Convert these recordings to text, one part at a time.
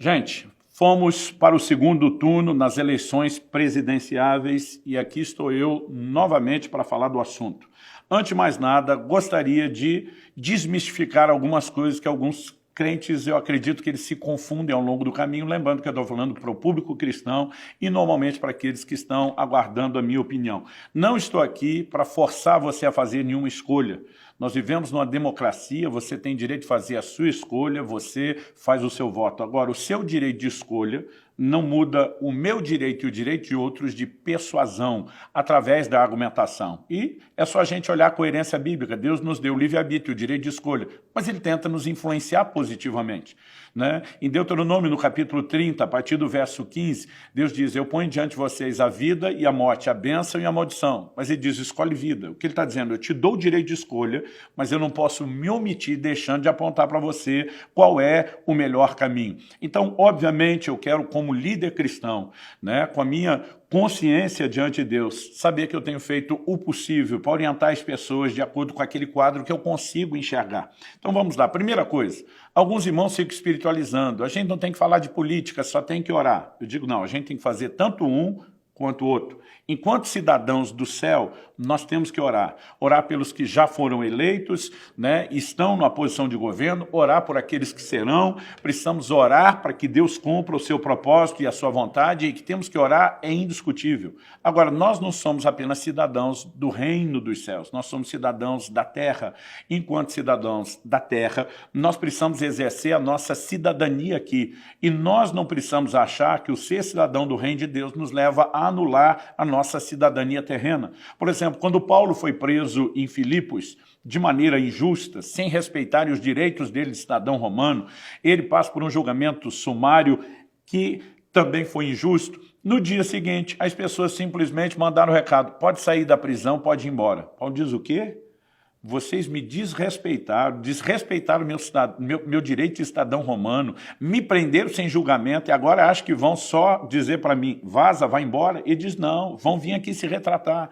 Gente, fomos para o segundo turno nas eleições presidenciáveis e aqui estou eu novamente para falar do assunto. Antes de mais nada, gostaria de desmistificar algumas coisas que alguns crentes, eu acredito que eles se confundem ao longo do caminho, lembrando que eu estou falando para o público cristão e normalmente para aqueles que estão aguardando a minha opinião. Não estou aqui para forçar você a fazer nenhuma escolha. Nós vivemos numa democracia, você tem direito de fazer a sua escolha, você faz o seu voto. Agora, o seu direito de escolha não muda o meu direito e o direito de outros de persuasão, através da argumentação. E é só a gente olhar a coerência bíblica. Deus nos deu o livre-arbítrio, o direito de escolha, mas ele tenta nos influenciar positivamente. Né? Em Deuteronômio, no capítulo 30, a partir do verso 15, Deus diz, eu ponho diante de vocês a vida e a morte, a bênção e a maldição. Mas ele diz, escolhe vida. O que ele está dizendo? Eu te dou o direito de escolha, mas eu não posso me omitir deixando de apontar para você qual é o melhor caminho. Então, obviamente, eu quero, como líder cristão, né, com a minha consciência diante de Deus, saber que eu tenho feito o possível para orientar as pessoas de acordo com aquele quadro que eu consigo enxergar. Então vamos lá, primeira coisa, alguns irmãos ficam espiritualizando, a gente não tem que falar de política, só tem que orar. Eu digo não, a gente tem que fazer tanto um quanto o outro. Enquanto cidadãos do céu, nós temos que orar. Orar pelos que já foram eleitos, né, estão numa posição de governo, orar por aqueles que serão, precisamos orar para que Deus cumpra o seu propósito e a sua vontade, e que temos que orar é indiscutível. Agora, nós não somos apenas cidadãos do reino dos céus, nós somos cidadãos da terra. Enquanto cidadãos da terra, nós precisamos exercer a nossa cidadania aqui, e nós não precisamos achar que o ser cidadão do reino de Deus nos leva a anular a nossa cidadania terrena. Por exemplo, quando Paulo foi preso em Filipos, de maneira injusta, sem respeitar os direitos dele de cidadão romano, ele passa por um julgamento sumário que também foi injusto. No dia seguinte, as pessoas simplesmente mandaram o recado, pode sair da prisão, pode ir embora. Paulo diz o quê? Vocês me desrespeitaram meu direito de cidadão romano, me prenderam sem julgamento e agora acham que vão só dizer para mim, vaza, vai embora? Ele diz, não, vão vir aqui se retratar.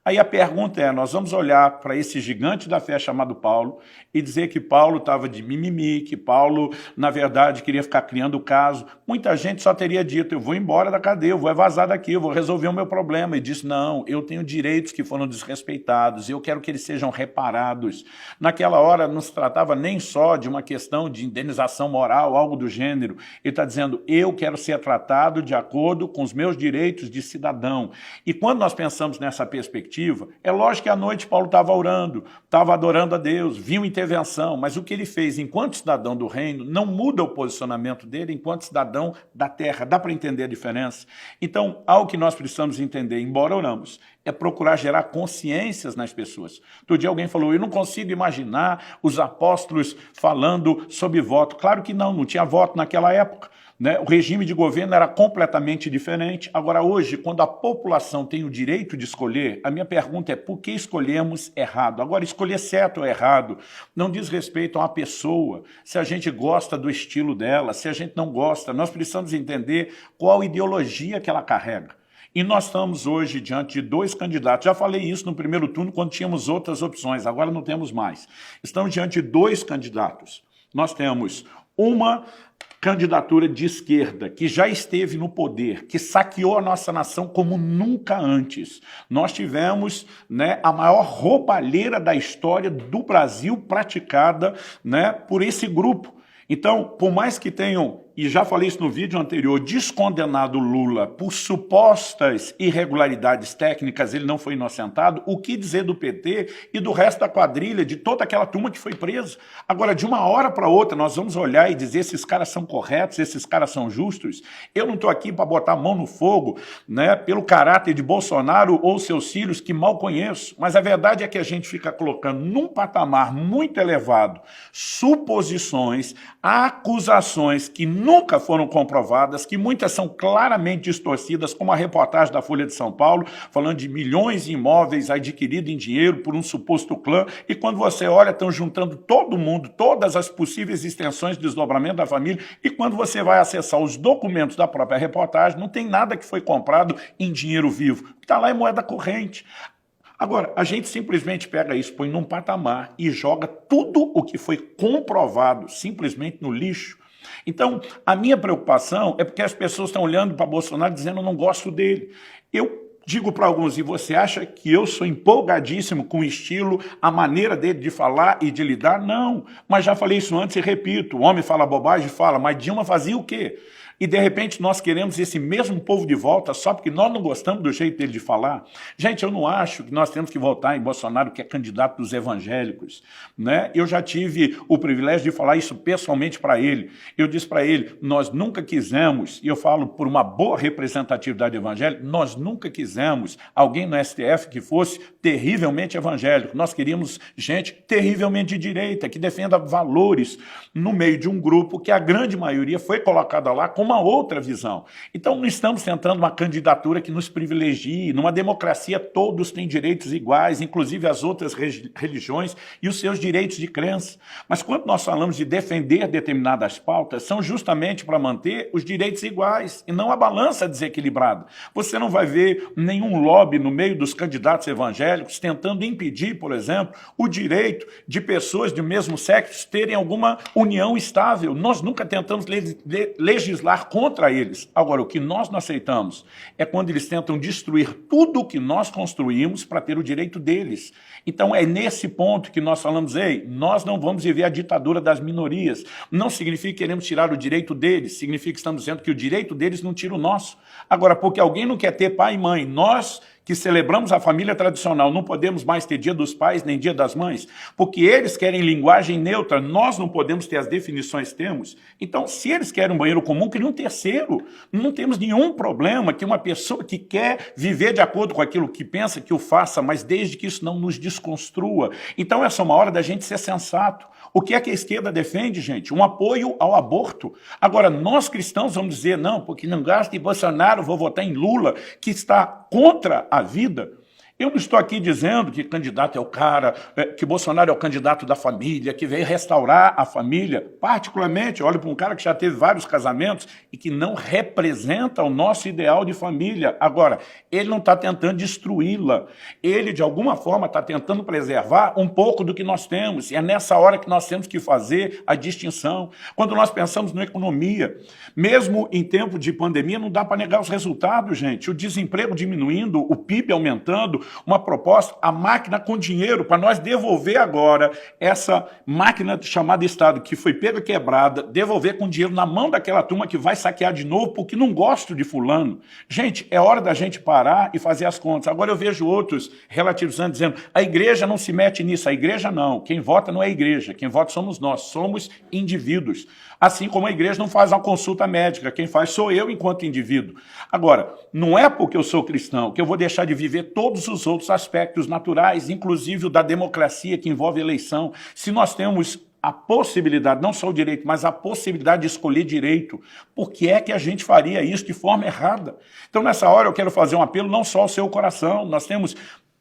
Aí a pergunta é, nós vamos olhar para esse gigante da fé chamado Paulo e dizer que Paulo estava de mimimi, que Paulo, na verdade, queria ficar criando caso. Muita gente só teria dito, eu vou embora da cadeia, eu vou vazar daqui, eu vou resolver o meu problema. E disse, não, eu tenho direitos que foram desrespeitados, eu quero que eles sejam reparados. Naquela hora não se tratava nem só de uma questão de indenização moral, algo do gênero. Ele está dizendo, eu quero ser tratado de acordo com os meus direitos de cidadão. E quando nós pensamos nessa perspectiva, é lógico que à noite Paulo estava orando, estava adorando a Deus, viu intervenção, mas o que ele fez enquanto cidadão do reino não muda o posicionamento dele enquanto cidadão da terra. Dá para entender a diferença? Então, algo que nós precisamos entender, embora oramos, é procurar gerar consciências nas pessoas. Outro dia alguém falou, eu não consigo imaginar os apóstolos falando sobre voto. Claro que não tinha voto naquela época. Né? O regime de governo era completamente diferente. Agora, hoje, quando a população tem o direito de escolher, a minha pergunta é por que escolhemos errado? Agora, escolher certo ou errado não diz respeito a uma pessoa, se a gente gosta do estilo dela, se a gente não gosta. Nós precisamos entender qual ideologia que ela carrega. E nós estamos hoje diante de dois candidatos. Já falei isso no primeiro turno, quando tínhamos outras opções, agora não temos mais. Estamos diante de dois candidatos. Nós temos uma candidatura de esquerda, que já esteve no poder, que saqueou a nossa nação como nunca antes. Nós tivemos, né, a maior roubalheira da história do Brasil praticada, né, por esse grupo. Então, por mais que tenham, e já falei isso no vídeo anterior, descondenado Lula por supostas irregularidades técnicas, ele não foi inocentado, o que dizer do PT e do resto da quadrilha, de toda aquela turma que foi presa? Agora, de uma hora para outra, nós vamos olhar e dizer esses caras são corretos, esses caras são justos? Eu não estou aqui para botar a mão no fogo, né, pelo caráter de Bolsonaro ou seus filhos, que mal conheço, mas a verdade é que a gente fica colocando num patamar muito elevado suposições, acusações que nunca foram comprovadas, que muitas são claramente distorcidas, como a reportagem da Folha de São Paulo, falando de milhões de imóveis adquiridos em dinheiro por um suposto clã, e quando você olha, estão juntando todo mundo, todas as possíveis extensões de desdobramento da família, e quando você vai acessar os documentos da própria reportagem, não tem nada que foi comprado em dinheiro vivo, o que está lá é moeda corrente. Agora, a gente simplesmente pega isso, põe num patamar e joga tudo o que foi comprovado simplesmente no lixo. Então, a minha preocupação é porque as pessoas estão olhando para Bolsonaro dizendo eu não gosto dele. Eu digo para alguns, e você acha que eu sou empolgadíssimo com o estilo, a maneira dele de falar e de lidar? Não, mas já falei isso antes e repito, o homem fala bobagem, fala, mas Dilma fazia o quê? E de repente nós queremos esse mesmo povo de volta só porque nós não gostamos do jeito dele de falar? Gente, eu não acho que nós temos que votar em Bolsonaro, que é candidato dos evangélicos, né? Eu já tive o privilégio de falar isso pessoalmente para ele. Eu disse para ele, nós nunca quisemos, e eu falo por uma boa representatividade evangélica, nós nunca quisemos alguém no STF que fosse terrivelmente evangélico. Nós queríamos gente terrivelmente de direita, que defenda valores no meio de um grupo que a grande maioria foi colocada lá com uma outra visão. Então não estamos tentando uma candidatura que nos privilegie. Numa democracia todos têm direitos iguais, inclusive as outras religiões e os seus direitos de crença. Mas quando nós falamos de defender determinadas pautas, são justamente para manter os direitos iguais e não a balança desequilibrada. Você não vai ver nenhum lobby no meio dos candidatos evangélicos tentando impedir, por exemplo, o direito de pessoas do mesmo sexo terem alguma união estável. Nós nunca tentamos legislar contra eles. Agora, o que nós não aceitamos é quando eles tentam destruir tudo o que nós construímos para ter o direito deles. Então é nesse ponto que nós falamos, ei, nós não vamos viver a ditadura das minorias. Não significa que queremos tirar o direito deles, significa que estamos dizendo que o direito deles não tira o nosso. Agora, porque alguém não quer ter pai e mãe, nós que celebramos a família tradicional, não podemos mais ter Dia dos Pais nem Dia das Mães, porque eles querem linguagem neutra, nós não podemos ter as definições que temos. Então, se eles querem um banheiro comum, querem um terceiro. Não temos nenhum problema que uma pessoa que quer viver de acordo com aquilo que pensa, que o faça, mas desde que isso não nos desconstrua. Então, essa é uma hora da gente ser sensato. O que é que a esquerda defende, gente? Um apoio ao aborto. Agora, nós cristãos vamos dizer, não, porque não gosto de Bolsonaro, vou votar em Lula, que está contra a vida. Eu não estou aqui dizendo que candidato é o cara, que Bolsonaro é o candidato da família, que veio restaurar a família. Particularmente, olho para um cara que já teve vários casamentos e que não representa o nosso ideal de família. Agora, ele não está tentando destruí-la. Ele, de alguma forma, está tentando preservar um pouco do que nós temos. E é nessa hora que nós temos que fazer a distinção. Quando nós pensamos na economia, mesmo em tempo de pandemia, não dá para negar os resultados, gente. O desemprego diminuindo, o PIB aumentando, uma proposta, a máquina com dinheiro, para nós devolver agora essa máquina chamada Estado, que foi pega quebrada, devolver com dinheiro na mão daquela turma que vai saquear de novo, porque não gosto de fulano. Gente, é hora da gente parar e fazer as contas. Agora eu vejo outros relativizando, dizendo, a igreja não se mete nisso, a igreja não, quem vota não é a igreja, quem vota somos nós, somos indivíduos. Assim como a igreja não faz uma consulta médica, quem faz sou eu enquanto indivíduo. Agora, não é porque eu sou cristão que eu vou deixar de viver todos os outros aspectos naturais, inclusive o da democracia que envolve eleição. Se nós temos a possibilidade, não só o direito, mas a possibilidade de escolher direito, por que é que a gente faria isso de forma errada? Então, nessa hora, eu quero fazer um apelo não só ao seu coração, nós temos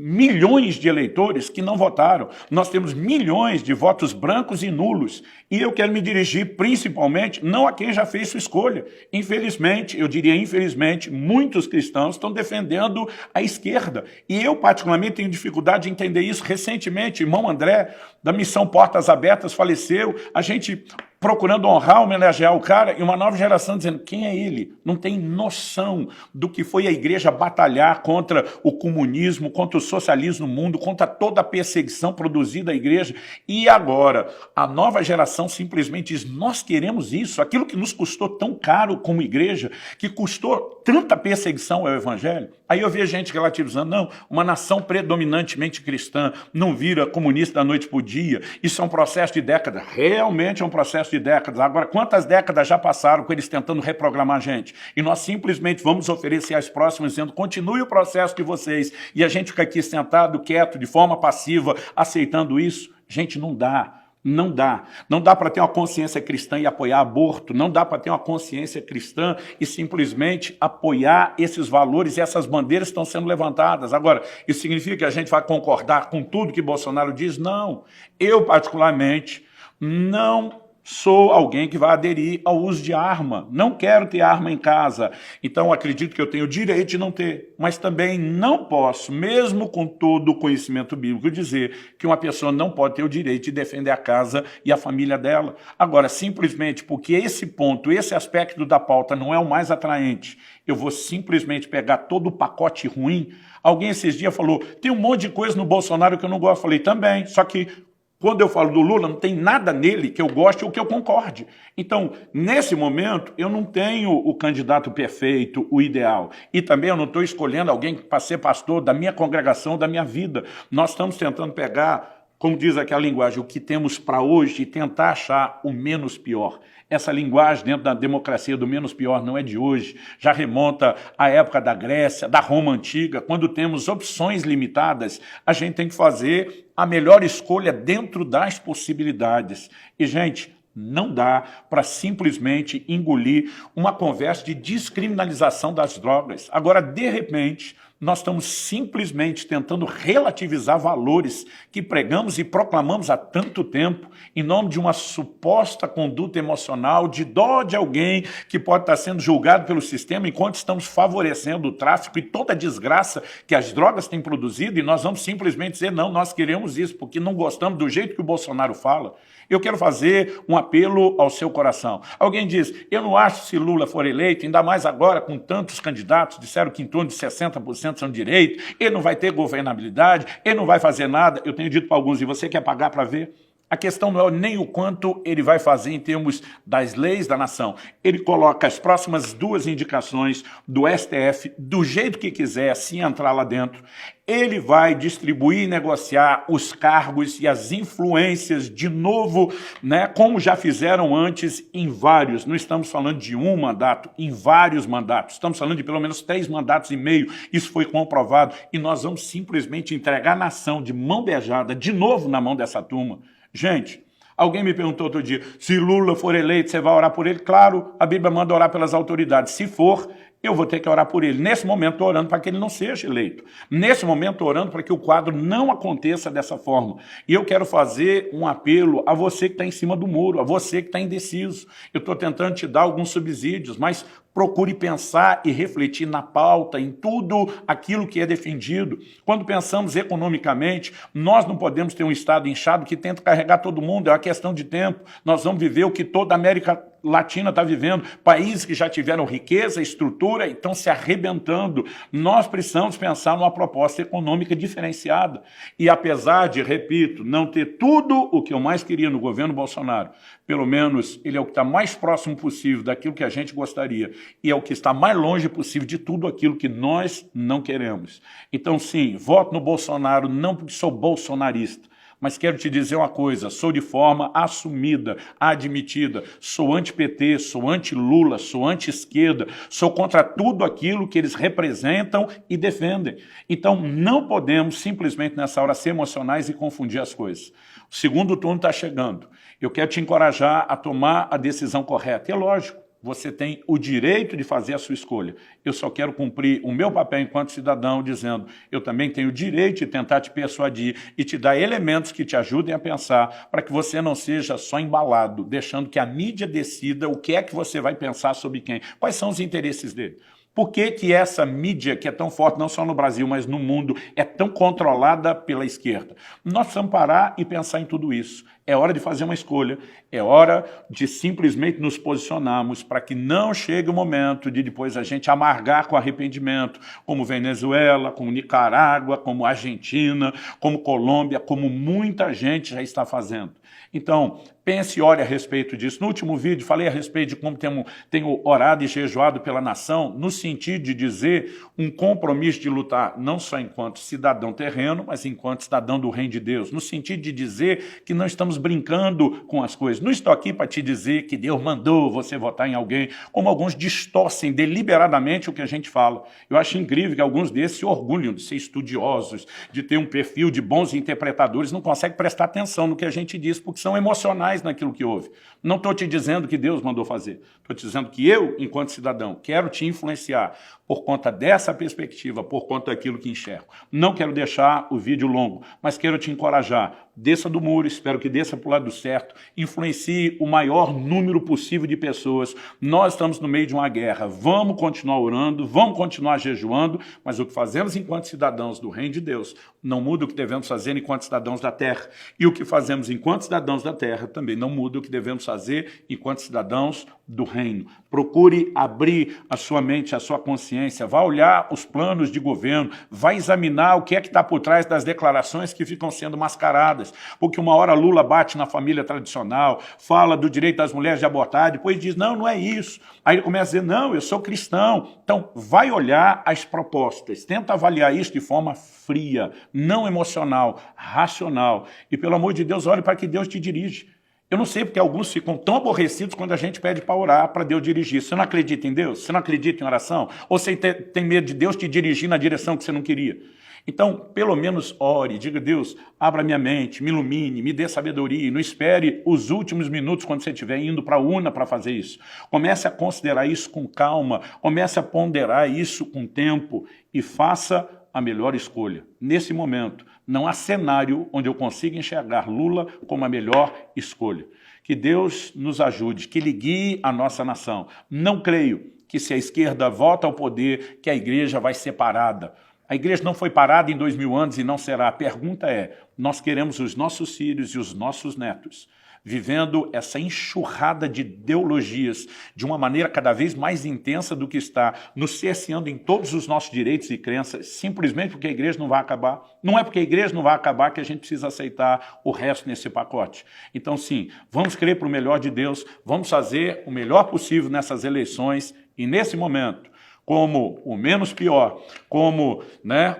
milhões de eleitores que não votaram. Nós temos milhões de votos brancos e nulos. E eu quero me dirigir principalmente não a quem já fez sua escolha. Infelizmente, eu diria infelizmente, muitos cristãos estão defendendo a esquerda. E eu, particularmente, tenho dificuldade de entender isso. Recentemente, irmão André, da Missão Portas Abertas, faleceu. A gente procurando honrar, homenagear o cara, e uma nova geração dizendo, quem é ele? Não tem noção do que foi a igreja batalhar contra o comunismo, contra o socialismo no mundo, contra toda a perseguição produzida à igreja. E agora, a nova geração simplesmente diz, nós queremos isso, aquilo que nos custou tão caro como igreja, que custou tanta perseguição ao evangelho. Aí eu vejo gente relativizando, não, uma nação predominantemente cristã não vira comunista da noite para o dia, isso é um processo de décadas, realmente é um processo de décadas. Agora, quantas décadas já passaram com eles tentando reprogramar a gente? E nós simplesmente vamos oferecer às próximas dizendo, continue o processo de vocês, e a gente fica aqui sentado, quieto, de forma passiva, aceitando isso? Gente, não dá. Não dá. Não dá para ter uma consciência cristã e apoiar aborto. Não dá para ter uma consciência cristã e simplesmente apoiar esses valores e essas bandeiras que estão sendo levantadas. Agora, isso significa que a gente vai concordar com tudo que Bolsonaro diz? Não. Eu, particularmente, não Sou alguém que vai aderir ao uso de arma. Não quero ter arma em casa. Então, acredito que eu tenho o direito de não ter. Mas também não posso, mesmo com todo o conhecimento bíblico, dizer que uma pessoa não pode ter o direito de defender a casa e a família dela. Agora, simplesmente porque esse ponto, esse aspecto da pauta não é o mais atraente, eu vou simplesmente pegar todo o pacote ruim. Alguém esses dias falou, tem um monte de coisa no Bolsonaro que eu não gosto. Eu falei, também, só que quando eu falo do Lula, não tem nada nele que eu goste ou que eu concorde. Então, nesse momento, eu não tenho o candidato perfeito, o ideal. E também eu não estou escolhendo alguém para ser pastor da minha congregação, da minha vida. Nós estamos tentando pegar, como diz aquela linguagem, o que temos para hoje e tentar achar o menos pior. Essa linguagem dentro da democracia do menos pior não é de hoje, já remonta à época da Grécia, da Roma Antiga. Quando temos opções limitadas, a gente tem que fazer a melhor escolha dentro das possibilidades. E, gente, não dá para simplesmente engolir uma conversa de descriminalização das drogas. Agora, de repente, nós estamos simplesmente tentando relativizar valores que pregamos e proclamamos há tanto tempo em nome de uma suposta conduta emocional, de dó de alguém que pode estar sendo julgado pelo sistema, enquanto estamos favorecendo o tráfico e toda a desgraça que as drogas têm produzido, e nós vamos simplesmente dizer, não, nós queremos isso, porque não gostamos do jeito que o Bolsonaro fala. Eu quero fazer um apelo ao seu coração. Alguém diz, eu não acho que se Lula for eleito, ainda mais agora com tantos candidatos, disseram que em torno de 60% são de direita, ele não vai ter governabilidade, ele não vai fazer nada. Eu tenho dito para alguns, e você quer pagar para ver? A questão não é nem o quanto ele vai fazer em termos das leis da nação. Ele coloca as próximas 2 indicações do STF do jeito que quiser, se entrar lá dentro. Ele vai distribuir e negociar os cargos e as influências de novo, né, como já fizeram antes em vários. Não estamos falando de um mandato, em vários mandatos. Estamos falando de pelo menos 3 mandatos e meio. Isso foi comprovado. E nós vamos simplesmente entregar a nação de mão beijada, de novo na mão dessa turma. Gente, alguém me perguntou outro dia, se Lula for eleito, você vai orar por ele? Claro, a Bíblia manda orar pelas autoridades. Se for, eu vou ter que orar por ele. Nesse momento, estou orando para que ele não seja eleito. Nesse momento, estou orando para que o quadro não aconteça dessa forma. E eu quero fazer um apelo a você que está em cima do muro, a você que está indeciso. Eu estou tentando te dar alguns subsídios, mas procure pensar e refletir na pauta, em tudo aquilo que é defendido. Quando pensamos economicamente, nós não podemos ter um Estado inchado que tenta carregar todo mundo, é uma questão de tempo. Nós vamos viver o que toda a América Latina está vivendo, países que já tiveram riqueza, estrutura e estão se arrebentando. Nós precisamos pensar numa proposta econômica diferenciada. E apesar de, repito, não ter tudo o que eu mais queria no governo Bolsonaro, pelo menos ele é o que está mais próximo possível daquilo que a gente gostaria e é o que está mais longe possível de tudo aquilo que nós não queremos. Então, sim, voto no Bolsonaro não porque sou bolsonarista, mas quero te dizer uma coisa, sou de forma assumida, admitida, sou anti-PT, sou anti-Lula, sou anti-esquerda, sou contra tudo aquilo que eles representam e defendem. Então não podemos simplesmente nessa hora ser emocionais e confundir as coisas. O segundo turno está chegando. Eu quero te encorajar a tomar a decisão correta. É lógico. Você tem o direito de fazer a sua escolha. Eu só quero cumprir o meu papel enquanto cidadão, dizendo, eu também tenho o direito de tentar te persuadir e te dar elementos que te ajudem a pensar, para que você não seja só embalado, deixando que a mídia decida o que é que você vai pensar sobre quem. Quais são os interesses dele? Por que que essa mídia, que é tão forte, não só no Brasil, mas no mundo, é tão controlada pela esquerda? Nós precisamos parar e pensar em tudo isso. É hora de fazer uma escolha, é hora de simplesmente nos posicionarmos para que não chegue o momento de depois a gente amargar com arrependimento, como Venezuela, como Nicarágua, como Argentina, como Colômbia, como muita gente já está fazendo. Então, pense e ore a respeito disso. No último vídeo, falei a respeito de como tenho orado e jejuado pela nação, no sentido de dizer um compromisso de lutar, não só enquanto cidadão terreno, mas enquanto cidadão do reino de Deus. No sentido de dizer que não estamos brincando com as coisas. Não estou aqui para te dizer que Deus mandou você votar em alguém, como alguns distorcem deliberadamente o que a gente fala. Eu acho incrível que alguns desses se orgulham de ser estudiosos, de ter um perfil de bons interpretadores, não conseguem prestar atenção no que a gente diz, porque são emocionais naquilo que houve. Não estou te dizendo que Deus mandou fazer. Estou te dizendo que eu, enquanto cidadão, quero te influenciar por conta dessa perspectiva, por conta daquilo que enxergo. Não quero deixar o vídeo longo, mas quero te encorajar. desça do muro, espero que desça para o lado certo, influencie o maior número possível de pessoas. Nós estamos no meio de uma guerra, vamos continuar orando, vamos continuar jejuando, mas o que fazemos enquanto cidadãos do reino de Deus não muda o que devemos fazer enquanto cidadãos da terra. E o que fazemos enquanto cidadãos da terra também não muda o que devemos fazer enquanto cidadãos do reino. Procure abrir a sua mente, a sua consciência, vá olhar os planos de governo, vá examinar o que é que está por trás das declarações que ficam sendo mascaradas. Porque uma hora Lula bate na família tradicional, fala do direito das mulheres de abortar, depois diz, não, não é isso. Aí ele começa a dizer, não, eu sou cristão. Então, vai olhar as propostas, tenta avaliar isso de forma fria, não emocional, racional. E, pelo amor de Deus, olhe para que Deus te dirige. Eu não sei porque alguns ficam tão aborrecidos quando a gente pede para orar, para Deus dirigir. Você não acredita em Deus? Você não acredita em oração? Ou você tem medo de Deus te dirigir na direção que você não queria? Então, pelo menos ore, diga, Deus, abra minha mente, me ilumine, me dê sabedoria, não espere os últimos minutos quando você estiver indo para a urna para fazer isso. Comece a considerar isso com calma, comece a ponderar isso com tempo e faça a melhor escolha. Nesse momento, não há cenário onde eu consiga enxergar Lula como a melhor escolha. Que Deus nos ajude, que Ele guie a nossa nação. Não creio que se a esquerda volta ao poder, que a igreja vai ser parada. A igreja não foi parada em 2000 anos e não será. A pergunta é, nós queremos os nossos filhos e os nossos netos vivendo essa enxurrada de ideologias de uma maneira cada vez mais intensa do que está, nos cerceando em todos os nossos direitos e crenças, simplesmente porque a igreja não vai acabar. Não é porque a igreja não vai acabar que a gente precisa aceitar o resto nesse pacote. Então, sim, vamos crer para o melhor de Deus, vamos fazer o melhor possível nessas eleições e, nesse momento, como o menos pior, como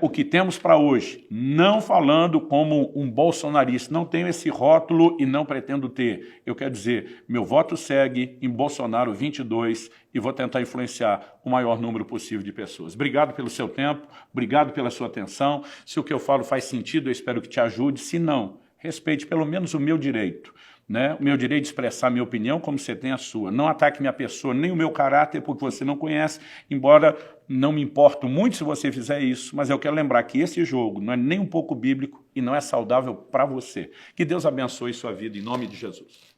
o que temos para hoje, não falando como um bolsonarista, não tenho esse rótulo e não pretendo ter. Eu quero dizer, meu voto segue em Bolsonaro 22 e vou tentar influenciar o maior número possível de pessoas. Obrigado pelo seu tempo, obrigado pela sua atenção. Se o que eu falo faz sentido, eu espero que te ajude. Se não, respeite pelo menos o meu direito. O meu direito de expressar minha opinião como você tem a sua. Não ataque minha pessoa, nem o meu caráter, porque você não conhece, embora não me importo muito se você fizer isso, mas eu quero lembrar que esse jogo não é nem um pouco bíblico e não é saudável para você. Que Deus abençoe sua vida, em nome de Jesus.